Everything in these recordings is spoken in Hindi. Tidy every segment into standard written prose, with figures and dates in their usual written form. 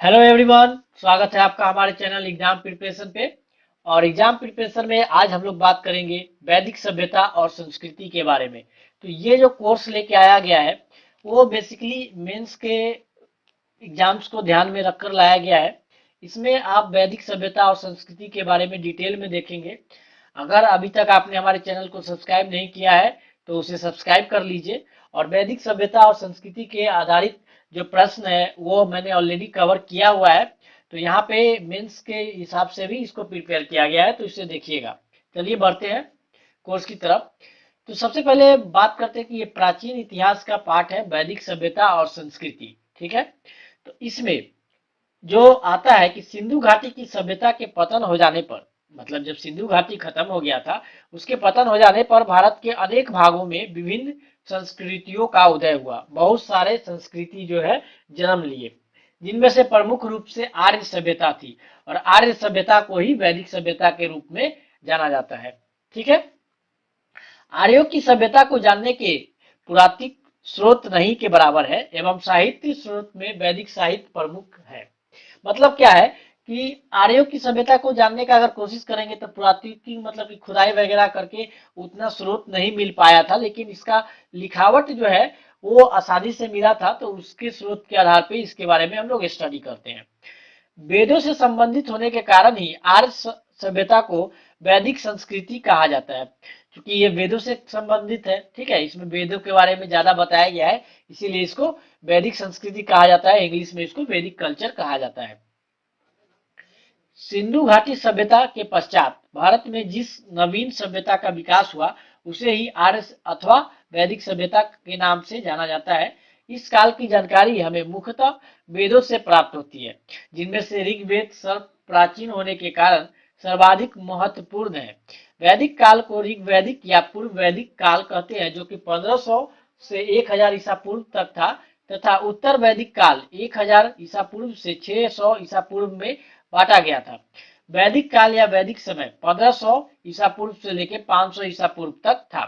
हेलो एवरीवन, स्वागत है आपका हमारे चैनल एग्जाम प्रिपरेशन पे। और एग्जाम प्रिपरेशन में आज हम लोग बात करेंगे वैदिक सभ्यता और संस्कृति के बारे में। तो ये जो कोर्स लेके आया गया है वो बेसिकली मेंस के एग्जाम्स को ध्यान में रखकर लाया गया है। इसमें आप वैदिक सभ्यता और संस्कृति के बारे में डिटेल में देखेंगे। अगर अभी तक आपने हमारे चैनल को सब्सक्राइब नहीं किया है तो उसे सब्सक्राइब कर लीजिए। और वैदिक सभ्यता और संस्कृति के आधारित जो प्रश्न है वो मैंने ऑलरेडी कवर किया हुआ है। तो यहाँ पे मेंस के हिसाब से भी इसको प्रिपेयर किया गया है, तो इसे देखिएगा। चलिए बढ़ते हैं कोर्स की तरफ। तो सबसे पहले बात करते हैं कि ये प्राचीन इतिहास का पाठ है, वैदिक सभ्यता और संस्कृति। ठीक है। तो इसमें जो आता है कि सिंधु घाटी की सभ्यता के पतन हो जाने पर, मतलब जब सिंधु घाटी खत्म हो गया था, उसके पतन हो जाने पर भारत के अनेक भागों में विभिन्न संस्कृतियों का उदय हुआ। बहुत सारे संस्कृति जो है जन्म लिए, जिनमें से प्रमुख रूप से आर्य सभ्यता थी। और आर्य सभ्यता को ही वैदिक सभ्यता के रूप में जाना जाता है। ठीक है। आर्यों की सभ्यता को जानने के पुरातात्विक स्रोत नहीं के बराबर है, एवं साहित्य स्रोत में वैदिक साहित्य प्रमुख है। मतलब क्या है कि आर्यों की सभ्यता को जानने का अगर कोशिश करेंगे तो पुरातात्विक मतलब कि खुदाई वगैरह करके उतना स्रोत नहीं मिल पाया था, लेकिन इसका लिखावट जो है वो आसानी से मिला था। तो उसके स्रोत के आधार पे इसके बारे में हम लोग स्टडी करते हैं। वेदों से संबंधित होने के कारण ही आर्य सभ्यता को वैदिक संस्कृति कहा जाता है, क्योंकि ये वेदों से संबंधित है। ठीक है, इसमें वेदों के बारे में ज्यादा बताया गया है, इसीलिए इसको वैदिक संस्कृति कहा जाता है। इंग्लिश में इसको वैदिक कल्चर कहा जाता है। सिंधु घाटी सभ्यता के पश्चात भारत में जिस नवीन सभ्यता का विकास हुआ उसे ही आर्य अथवा वैदिक सभ्यता के नाम से जाना जाता है। इस काल की जानकारी हमें मुख्यतः वेदों से प्राप्त होती है, जिनमें से ऋग्वेद सर्व प्राचीन होने के कारण सर्वाधिक महत्वपूर्ण है। वैदिक काल को ऋग्वैदिक या पूर्व वैदिक काल कहते हैं, जो कि 1500 से 1000 ईसा पूर्व तक था, तथा उत्तर वैदिक काल 1000 ईसा पूर्व से 600 ईसा पूर्व में बांटा गया था। वैदिक काल या वैदिक समय 1500 ईसा पूर्व से लेकर 500 ईसा पूर्व तक था।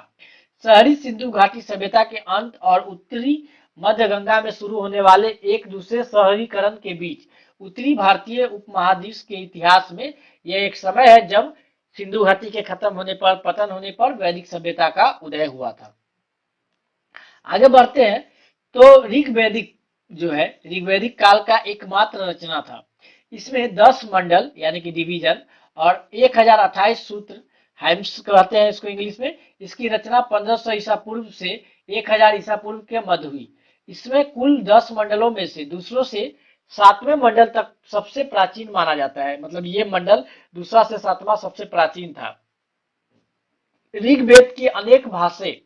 शहरी सिंधु घाटी सभ्यता के अंत और उत्तरी मध्य गंगा में शुरू होने वाले एक दूसरे शहरीकरण के बीच उत्तरी भारतीय उपमहाद्वीप के इतिहास में यह एक समय है जब सिंधु घाटी के खत्म होने पर, पतन होने पर वैदिक सभ्यता का उदय हुआ था। आगे बढ़ते हैं। तो ऋग्वैदिक जो है ऋग्वैदिक काल का एकमात्र रचना था। इसमें 10 मंडल यानी कि डिवीजन और 1028 सूत्र, हाइम्स कहते हैं इसको इंग्लिश में। इसकी रचना 1500 ईसा पूर्व से 1000 ईसा पूर्व के मध्य हुई। इसमें कुल 10 मंडलों में से दूसरों से 7वें मंडल तक सबसे प्राचीन माना जाता है। मतलब ये मंडल दूसरा से 7वां सबसे प्राचीन था। ऋग्वेद की अनेक भाषाएं,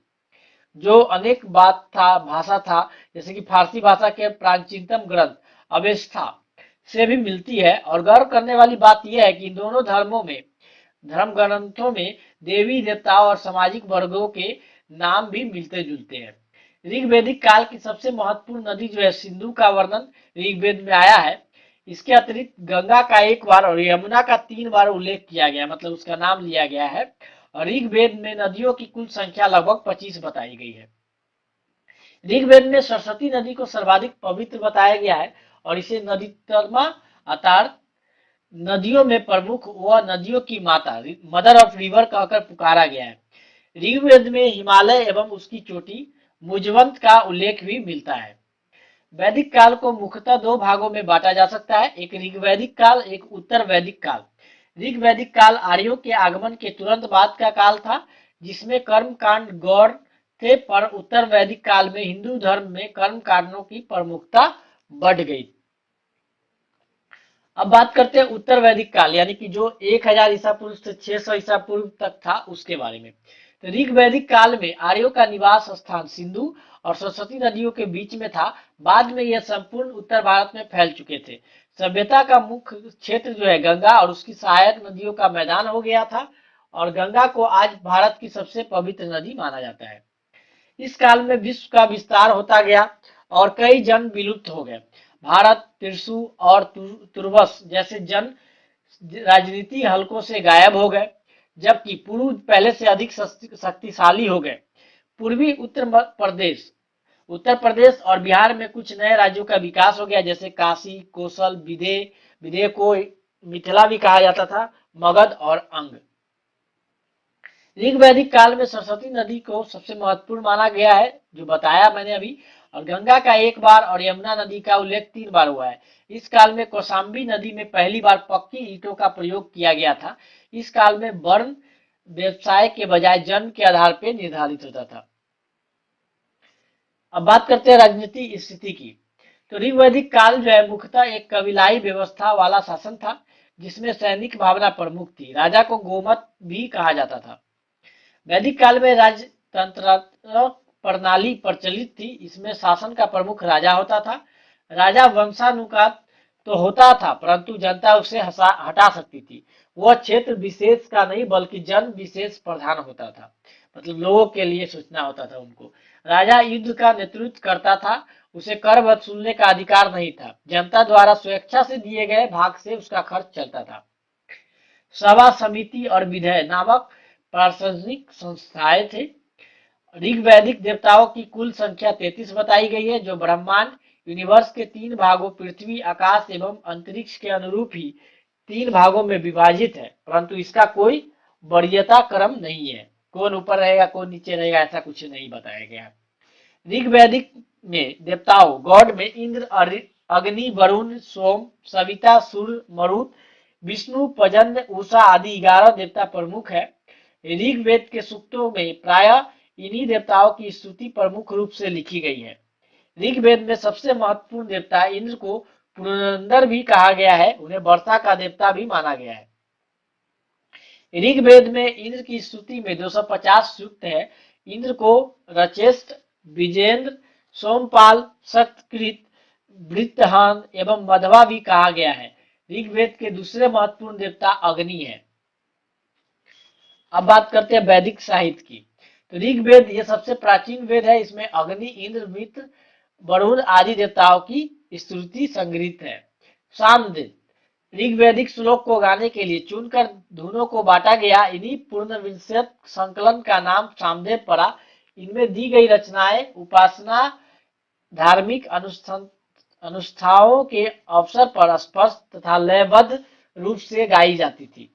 जो अनेक बात था भाषा था, जैसे कि फारसी भाषा के प्राचीनतम ग्रंथ अवेस्था से भी मिलती है। और गौर करने वाली बात यह है कि इन दोनों धर्म ग्रंथों में देवी देवता और सामाजिक वर्गों के नाम भी मिलते जुलते हैं। ऋग्वैदिक काल की सबसे महत्वपूर्ण नदी जो है सिंधु का वर्णन ऋग्वेद में आया है। इसके अतिरिक्त गंगा का एक बार और यमुना का 3 बार उल्लेख किया गया, मतलब उसका नाम लिया गया है। और ऋग्वेद में नदियों की कुल संख्या लगभग 25 बताई गई है। ऋग्वेद में सरस्वती नदी को सर्वाधिक पवित्र बताया गया है और इसे नदीतरमा अर्थात नदियों में प्रमुख व नदियों की माता, मदर ऑफ रिवर कहकर पुकारा गया है। ऋग्वेद में हिमालय एवं उसकी चोटी मुजवंत का उल्लेख भी मिलता है। वैदिक काल को मुख्यतः 2 भागों में बांटा जा सकता है, एक ऋग्वैदिक काल, एक उत्तर वैदिक काल। ऋग्वैदिक काल आर्यों के आगमन के तुरंत बाद का काल था, जिसमें कर्म कांड गौर थे। पर उत्तर वैदिक काल में हिंदू धर्म में कर्म कांडों की प्रमुखता बढ़ गई। अब बात करते हैं उत्तर वैदिक काल, यानी कि जो 1000 ईसा पूर्व से 600 ईसा पूर्व तक था उसके बारे में। तो ऋग वैदिक काल में आर्यों का निवास स्थान सिंधु और सरस्वती नदियों के बीच में था। बाद में यह संपूर्ण उत्तर भारत में फैल चुके थे। सभ्यता का मुख्य क्षेत्र जो है गंगा और उसकी सहायक नदियों का मैदान हो गया था, और गंगा को आज भारत की सबसे पवित्र नदी माना जाता है। इस काल में विश्व का विस्तार होता गया और कई जन विलुप्त हो गए। भारत, त्रिशु और तुर्वस जैसे जन राजनीति हलकों से गायब हो गए, जबकि पूर्व पहले से अधिक शक्तिशाली हो गए। पूर्वी उत्तर प्रदेश उत्तर प्रदेश और बिहार में कुछ नए राज्यों का विकास हो गया, जैसे काशी, कौशल, विदेह को मिथिला भी कहा जाता था, मगध और अंग। ऋग वैदिक काल में सरस्वती नदी को सबसे महत्वपूर्ण माना गया है, जो बताया मैंने अभी, और गंगा का एक बार और यमुना नदी का उल्लेख 3 बार हुआ है। इस काल में कौशाम्बी नदी में पहली बार पक्की ईंटों का प्रयोग किया गया था। इस काल में वर्ण व्यवसाय के बजाय जन्म के आधार पर निर्धारित होता था। अब बात करते हैं राजनीति स्थिति की। तो ऋग्वैदिक काल जो है मुख्यतः एक कबीलाई व्यवस्था वाला शासन था, जिसमें सैनिक भावना प्रमुख थी। राजा को गोमत भी कहा जाता था। वैदिक काल में राजतंत्र प्रणाली प्रचलित थी। इसमें शासन का प्रमुख राजा होता था। राजा वंशानुगत तो होता था, परंतु जनता उसे हटा सकती थी। वह क्षेत्र विशेष का नहीं बल्कि जन विशेष प्रधान होता था, मतलब लोगों के लिए सोचना होता था उनको। राजा युद्ध का नेतृत्व करता था, उसे कर वसूलने का अधिकार नहीं था। जनता द्वारा स्वेच्छा से दिए गए भाग से उसका खर्च चलता था। सभा, समिति और विधेय नामक प्रशासनिक संस्थाएं थे। ऋग्वैदिक देवताओं की कुल संख्या 33 बताई गई है, जो ब्रह्मांड यूनिवर्स के 3 भागों पृथ्वी, आकाश एवं अंतरिक्ष के अनुरूप ही 3 भागों में विभाजित है, परंतु इसका कोई वरीयता क्रम नहीं है। कौन ऊपर रहेगा कौन नीचे रहेगा ऐसा कुछ नहीं बताया गया। ऋग्वैदिक में देवताओं गॉड में इंद्र, अग्नि, वरुण, सोम, सविता, सूर्य, मरुत, विष्णु, पर्जन्य, उषा आदि 11 देवता प्रमुख है। ऋग्वेद के सूक्तों में प्रायः इन्हीं देवताओं की स्तुति प्रमुख रूप से लिखी गई है। ऋग्वेद में सबसे महत्वपूर्ण देवता इंद्र को पुनर्नंदर भी कहा गया है। उन्हें वर्षा का देवता भी माना गया है। ऋग्वेद में इंद्र की स्तुति में 250 सूक्त है। इंद्र को रचेष्ट, विजेंद्र, सोमपाल, सत्कृत, वृत्रहन एवं मधवा भी कहा गया है। ऋग्वेद के दूसरे महत्वपूर्ण देवता अग्नि है। अब बात करते हैं वैदिक साहित्य की। तो ऋग्वेद ये सबसे प्राचीन वेद है। इसमें अग्नि, इंद्र, मित्र, वरुण आदि देवताओं की स्तुति संग्रहित है। सामवेद ऋग्वैदिक श्लोक को गाने के लिए चुनकर धुनों को बांटा गया। इन्हीं पूर्ण विंशत संकलन का नाम सामवेद पड़ा। इनमें दी गई रचनाएं उपासना, धार्मिक अनुष्ठानों के अवसर पर स्पष्ट तथा लयबद्ध रूप से गाई जाती थी।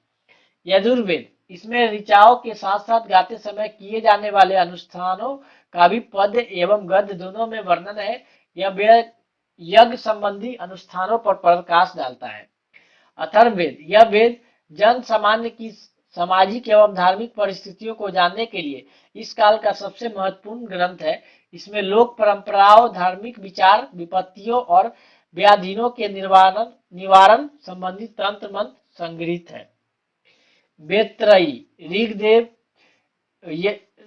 यजुर्वेद इसमें ऋचाओं के साथ साथ गाते समय किए जाने वाले अनुष्ठानों का भी पद एवं गद्य दोनों में वर्णन है। यह यज्ञ संबंधी अनुष्ठानों पर प्रकाश डालता है। अथर्ववेद यह वेद जन सामान्य की सामाजिक एवं धार्मिक परिस्थितियों को जानने के लिए इस काल का सबसे महत्वपूर्ण ग्रंथ है। इसमें लोक परंपराओं, धार्मिक विचार, विपत्तियों और व्याधियों के निवारण संबंधी तंत्र मंत्र संग्रहित है। वेदत्रयी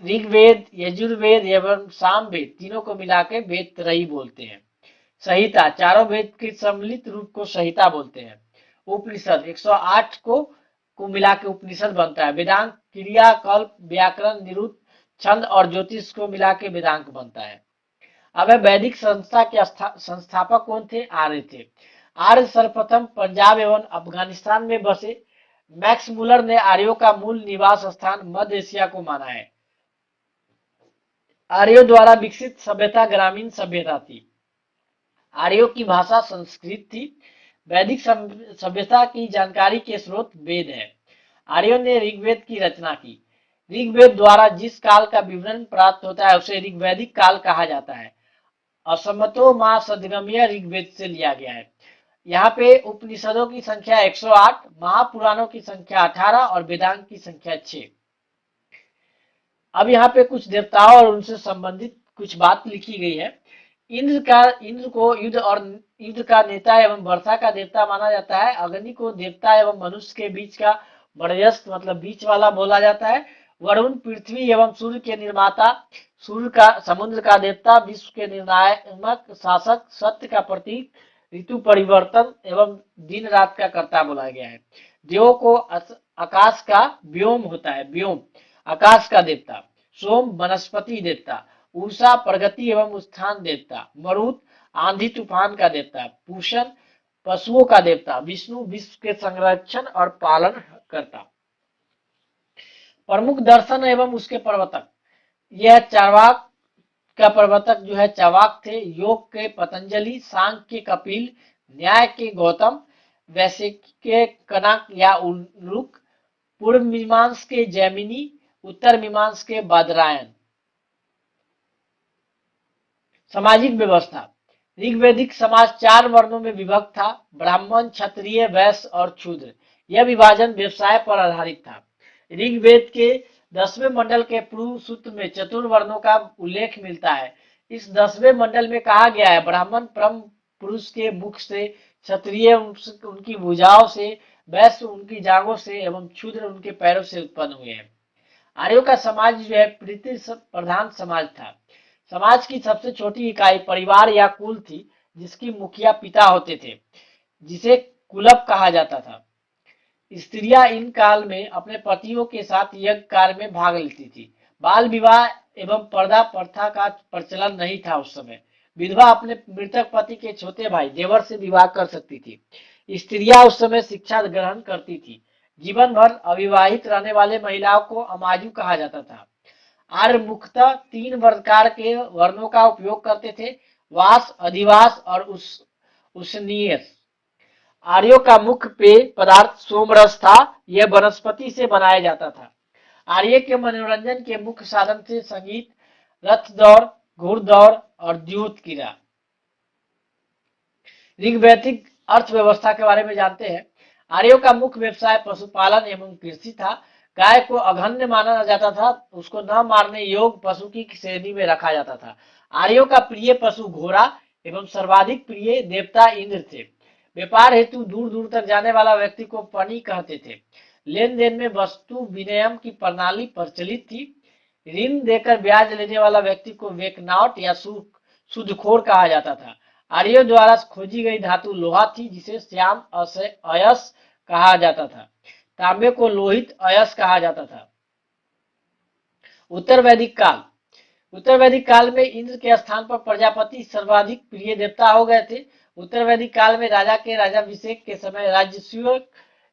ऋग्वेद, यजुर्वेद एवं सामवेद तीनों को मिलाकर वेदत्रयी बोलते हैं। संहिता चारों वेद के सम्मिलित रूप को संहिता बोलते हैं। उपनिषद 108 को मिला के उपनिषद बनता है। वेदांत क्रिया, कल्प, व्याकरण, निरुक्त, छंद और ज्योतिष को मिला के वेदांत बनता है। अब वैदिक संस्था के संस्थापक कौन थे? आर्य थे। आर्य सर्वप्रथम पंजाब एवं अफगानिस्तान में बसे। मैक्स मुलर ने आर्यों का मूल निवास स्थान मध्य एशिया को माना है। आर्यों द्वारा विकसित सभ्यता ग्रामीण सभ्यता थी। आर्यों की भाषा संस्कृत थी। वैदिक सभ्यता की जानकारी के स्रोत वेद है। आर्यों ने ऋग्वेद की रचना की। ऋग्वेद द्वारा जिस काल का विवरण प्राप्त होता है उसे ऋग्वैदिक काल कहा जाता है। असमतो मां सदगम्य ऋग्वेद से लिया गया है। यहाँ पे उपनिषदों की संख्या 108, महापुराणों की संख्या 18 और वेदांत की संख्या 6। अब यहाँ पे कुछ देवताओं और उनसे संबंधित कुछ बात लिखी गई है। इंद्र को युद्ध का नेता एवं वर्षा का देवता माना जाता है। अग्नि को देवता एवं मनुष्य के बीच का मध्यस्थ मतलब बीच वाला बोला जाता है। वरुण पृथ्वी एवं सूर्य के निर्माता, सूर्य का समुद्र का देवता, विश्व के निर्णायक शासक, सत्य का प्रतीक, ऋतु परिवर्तन एवं दिन रात का कर्ता बोला गया है। देवों को आकाश का व्योम होता है, व्योम आकाश का देवता। सोम वनस्पति देवता। उषा प्रगति एवं उत्थान देवता। मरुत आंधी तूफान का देवता। पूषण पशुओं का देवता। विष्णु विश्व के संरक्षण और पालन करता। प्रमुख दर्शन एवं उसके प्रवर्तक यह चारवाक का प्रवर्तक जो है चावाक थे, योग के पतंजलि, सांख्य के कपिल, न्याय के गौतम, वैशेषिक के कनक या उल्लूक, पूर्व मीमांस के जैमिनी, उत्तर मीमांस के बादरायन। सामाजिक व्यवस्था। ऋग्वैदिक समाज 4 वर्णों में विभक्त था, ब्राह्मण, क्षत्रिय, वैश्य और शूद्र। यह विभाजन व्यवसाय पर आधारित था। ऋग्वेद के 10वें मंडल के पूर्व सूत्र में चतुर्वर्णों का उल्लेख मिलता है। इस 10वें मंडल में कहा गया है, ब्राह्मण परम पुरुष के मुख से, क्षत्रिय उनकी भुजाओं से, वैश्य उनकी जांघों से एवं शूद्र उनके पैरों से उत्पन्न हुए हैं। आर्यों का समाज जो है प्रीति प्रधान समाज था। समाज की सबसे छोटी इकाई परिवार या कुल थी, जिसकी मुखिया पिता होते थे, जिसे कुलप कहा जाता था। स्त्रियां इन काल में अपने पतियों के साथ यज्ञ कार्य में भाग लेती थी। बाल विवाह एवं पर्दा प्रथा का प्रचलन नहीं था उस समय। विधवा अपने मृतक पति के छोटे भाई देवर से विवाह कर सकती थी। स्त्रियां उस समय शिक्षा ग्रहण करती थी। जीवन भर अविवाहित रहने वाले महिलाओं को अमाजु कहा जाता था। आर्य मुख्यतः 3 प्रकार के वर्णों का उपयोग करते थे, वास, अधिवास और उष्णीयस। आर्यों का मुख्य पेय पदार्थ सोमरस था। यह वनस्पति से बनाया जाता था। आर्य के मनोरंजन के मुख्य साधन थे संगीत, रथ दौड़, घुड़दौड़ और द्यूत क्रीड़ा। ऋग्वैदिक अर्थव्यवस्था के बारे में जानते हैं। आर्यों का मुख्य व्यवसाय पशुपालन एवं कृषि था। गाय को अघन्य माना जाता था, उसको न मारने योग्य पशु की श्रेणी में रखा जाता था। आर्यों का प्रिय पशु घोड़ा एवं सर्वाधिक प्रिय देवता इंद्र थे। व्यापार हेतु दूर दूर तक जाने वाला व्यक्ति को पनी कहते थे। लेन देन में वस्तु विनिमय की प्रणाली प्रचलित थी। ऋण देकर ब्याज लेने वाला व्यक्ति को वेकनाउट या सूदखोर कहा जाता था। आर्यों द्वारा खोजी गई धातु लोहा थी, जिसे श्याम अयस कहा जाता था। तांबे को लोहित अयस कहा जाता था। उत्तर वैदिक काल। उत्तर वैदिक काल में इंद्र के स्थान पर प्रजापति सर्वाधिक प्रिय देवता हो गए थे। उत्तर वैदिक काल में राजा के राज्याभिषेक के समय राजस्व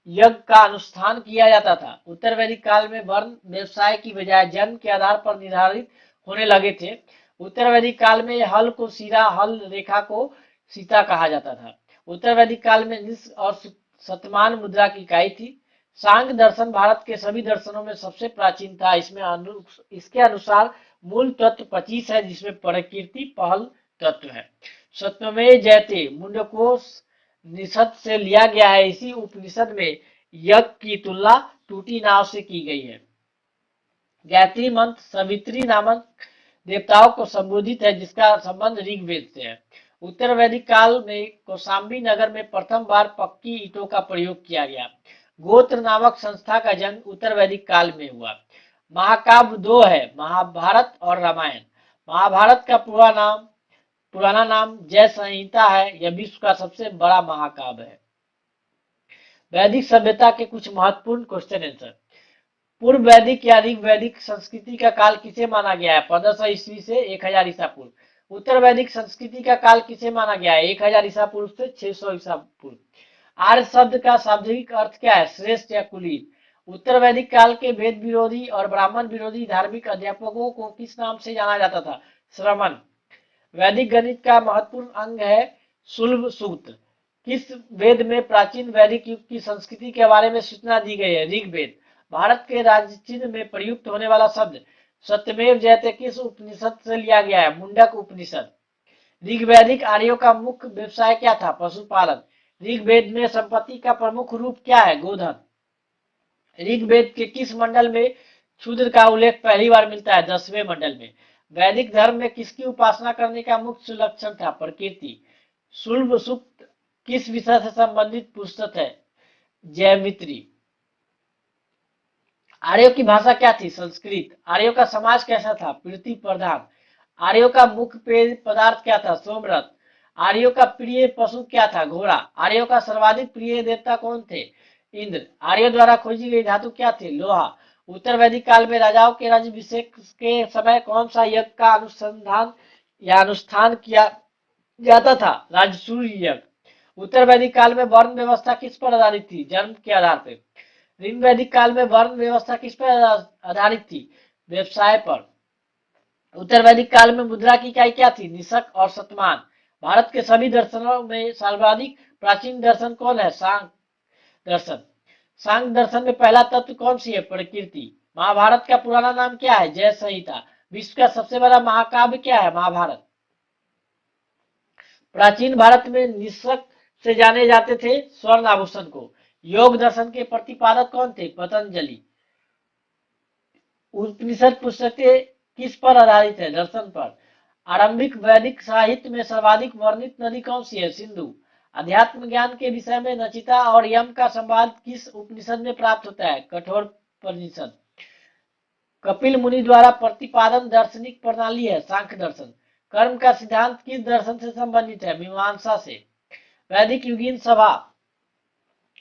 यज्ञ का अनुष्ठान किया जाता था। उत्तर वैदिक काल में वर्ण व्यवसाय की बजाय जन्म के आधार पर निर्धारित होने लगे थे। उत्तर वैदिक काल में हल को सिरा, हल रेखा को सीता कहा जाता था। उत्तर वैदिक काल में निस और शतमान मुद्रा की इकाई थी। सांख्य दर्शन भारत के सभी दर्शनों में सबसे प्राचीन था। इसके अनुसार मूल तत्व 25 है, जिसमें प्रकृति पहल तत्व है। सत्यमेव जयते मुंडकोश निषद से लिया गया है। इसी उपनिषद में यज्ञ की तुलना टूटी नाव से की गई है। गायत्री मंत्र सवित्री नामक देवताओं को संबोधित है, जिसका संबंध ऋग्वेद से है। उत्तर वैदिक काल में कौशाम्बी नगर में प्रथम बार पक्की ईंटों का प्रयोग किया गया। गोत्र नामक संस्था का जन्म उत्तर वैदिक काल में हुआ। महाकाव्य 2 है, महाभारत और रामायण। महाभारत का पुराना नाम जय संहिता है। यह विश्व का सबसे बड़ा महाकाव्य है। वैदिक सभ्यता के कुछ महत्वपूर्ण क्वेश्चन आंसर। पूर्व वैदिक या ऋग वैदिक संस्कृति का काल किसे माना गया है? 1500 ईस्वी से 1000 ईसा पूर्व। उत्तर वैदिक संस्कृति का काल किसे माना गया है? 1000 ईसा पूर्व से 600 ईसा पूर्व। आर्य शब्द का शाब्दिक अर्थ क्या है? श्रेष्ठ या कुलीन। उत्तर वैदिक काल के वेद विरोधी और ब्राह्मण विरोधी धार्मिक अध्यापकों को किस नाम से जाना जाता था? श्रमण। वैदिक गणित का महत्वपूर्ण अंग है शुल्ब सूत्र। किस वेद में प्राचीन वैदिक युग की संस्कृति के बारे में सूचना दी गई है? ऋग्वेद। भारत के राज्य चिन्ह में प्रयुक्त होने वाला शब्द सत्यमेव जयते किस उपनिषद से लिया गया है? मुंडक उपनिषद। ऋग्वैदिक आर्यों का मुख्य व्यवसाय क्या था? पशुपालन। ऋग्वेद में संपत्ति का प्रमुख रूप क्या है? गोधन। ऋग्वेद के किस मंडल में क्षुद्र का उल्लेख पहली बार मिलता है? 10वें मंडल में। वैदिक धर्म में किसकी उपासना करने का मुख्य लक्षण था? प्रकृति। शुल्ब सूक्त किस विषय से संबंधित पुस्तक है? जैमित्री। आर्यों की भाषा क्या थी? संस्कृत। आर्यों का समाज कैसा था? प्रीति प्रधान। आर्यों का मुख्य पेय पदार्थ क्या था? सोमरस। आर्यों का प्रिय पशु क्या था? घोड़ा। आर्यों का सर्वाधिक प्रिय देवता कौन थे? इंद्र। आर्यों द्वारा खोजी गई धातु क्या थी? लोहा। उत्तर वैदिक काल में राजाओं के राज्याभिषेक के समय कौन सा यज्ञ का अनुसंधान या अनुष्ठान किया जाता था? राजसूय यज्ञ। उत्तर वैदिक काल में वर्ण व्यवस्था किस पर आधारित थी? जन्म के आधार पर। ऋग वैदिक काल में वर्ण व्यवस्था किस पर आधारित थी? व्यवसाय पर। उत्तर वैदिक काल में मुद्रा की इकाई क्या थी? निषक और शतमान। भारत के सभी दर्शनों में सर्वाधिक प्राचीन दर्शन कौन है? सांख्य दर्शन। सांख्य दर्शन में पहला तत्व कौन सी है? प्रकृति। महाभारत का पुराना नाम क्या है? जय संहिता। विश्व का सबसे बड़ा महाकाव्य क्या है? महाभारत। प्राचीन भारत में निषक से जाने जाते थे स्वर्ण आभूषण को। योग दर्शन के प्रतिपादक कौन थे? पतंजलि। उपनिषद पुस्तकें किस पर आधारित है? दर्शन पर। आरंभिक वैदिक साहित्य में सर्वाधिक वर्णित नदी कौन सी है? सिंधु। अध्यात्म ज्ञान के विषय में नचिता और यम का संवाद किस उपनिषद में प्राप्त होता है? कठोपनिषद। कपिल मुनि द्वारा प्रतिपादन दार्शनिक प्रणाली है? सांख्य दर्शन। कर्म का सिद्धांत किस दर्शन से संबंधित है? मीमांसा से। वैदिक युगीन सभा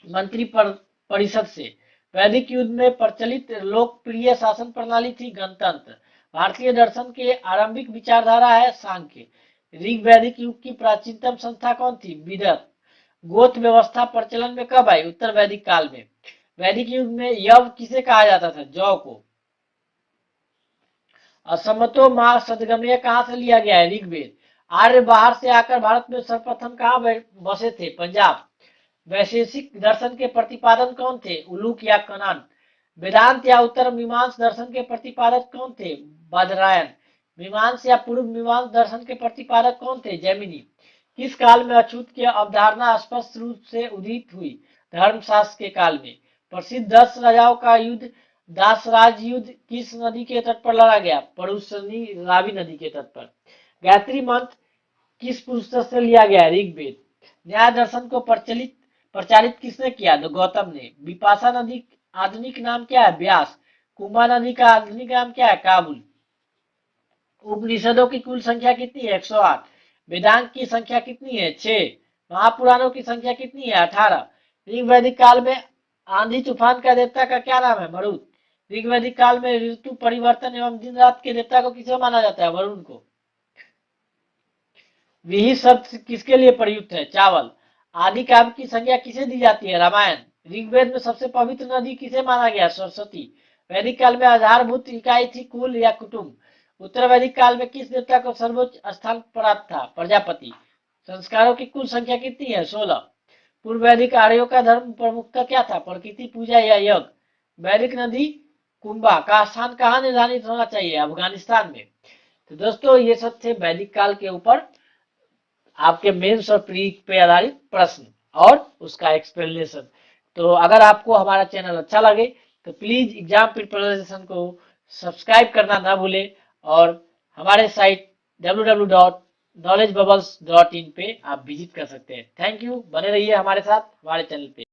मंत्री परिषद से। वैदिक युग में प्रचलित लोकप्रिय शासन प्रणाली थी गणतंत्र। भारतीय दर्शन के आरंभिक विचारधारा है सांख्य। ऋग वैदिक युग की प्राचीनतम संस्था कौन थी? विदत। गोत्र व्यवस्था प्रचलन में कब आई? उत्तर वैदिक काल में। वैदिक युग में यव किसे कहा जाता था? जौ को। असमतो माँ सदगमय कहाँ से लिया गया है? ऋग्वेद। आर्य बाहर से आकर भारत में सर्वप्रथम कहाँ बसे थे? पंजाब। वैशेषिक दर्शन के प्रतिपादन कौन थे? उलूक या कनान। वेदांत या उत्तर मीमांस दर्शन के प्रतिपादक कौन थे? बादरायण। मीमांस या पूर्व मीमांस दर्शन के प्रतिपादक कौन थे? जैमिनी। किस काल में अछूत की अवधारणा स्पष्ट रूप से उदित हुई? धर्मशास्त्र के काल में। प्रसिद्ध 10 राजाओं का युद्ध दासराज युद्ध किस नदी के तट पर लड़ा गया? परुशनी रावी नदी के तट पर। गायत्री मंत्र किस पुस्तक से लिया गया? ऋग्वेद। न्याय दर्शन को प्रचारित किसने किया? तो गौतम ने। विपाशा नदी आधुनिक नाम क्या है? ब्यास। कुंभा नदी का आधुनिक नाम क्या है? काबुल। उपनिषदों की कुल संख्या कितनी है? 108। वेदांत की संख्या कितनी है? 6। महापुराणों की संख्या कितनी है? 18। ऋग वैदिक काल में आंधी तूफान का देवता का क्या नाम है? मरुत। ऋग वैदिक काल में ऋतु परिवर्तन एवं दिन रात के देवता को किसे माना जाता है? वरुण को। विहित शब्द किसके लिए प्रयुक्त है? चावल। आदि काव्य की संज्ञा किसे दी जाती है? रामायण। ऋग्वेद में सबसे पवित्र नदी किसे माना गया? सरस्वती। वैदिक काल में आधारभूत इकाई थी कुल या कुटुंब। उत्तर वैदिक काल में किस देवता को सर्वोच्च स्थान प्राप्त था? प्रजापति। संस्कारों की कुल संख्या कितनी है? 16। पूर्व वैदिक आर्यों का धर्म प्रमुखता क्या था? प्रकृति पूजा या यज्ञ। वैदिक नदी कुंभा का स्थान कहाँ निर्धारित होना चाहिए? अफगानिस्तान में। तो दोस्तों ये सब थे वैदिक काल के ऊपर आपके मेंस और प्री पे आधारित प्रश्न और उसका एक्सप्लेनेशन। तो अगर आपको हमारा चैनल अच्छा लगे तो प्लीज एग्जाम प्रिपरेशन को सब्सक्राइब करना ना भूले और हमारे साइट www.knowledgebubbles.in पे आप विजिट कर सकते हैं। थैंक यू, बने रहिए हमारे साथ हमारे चैनल पे।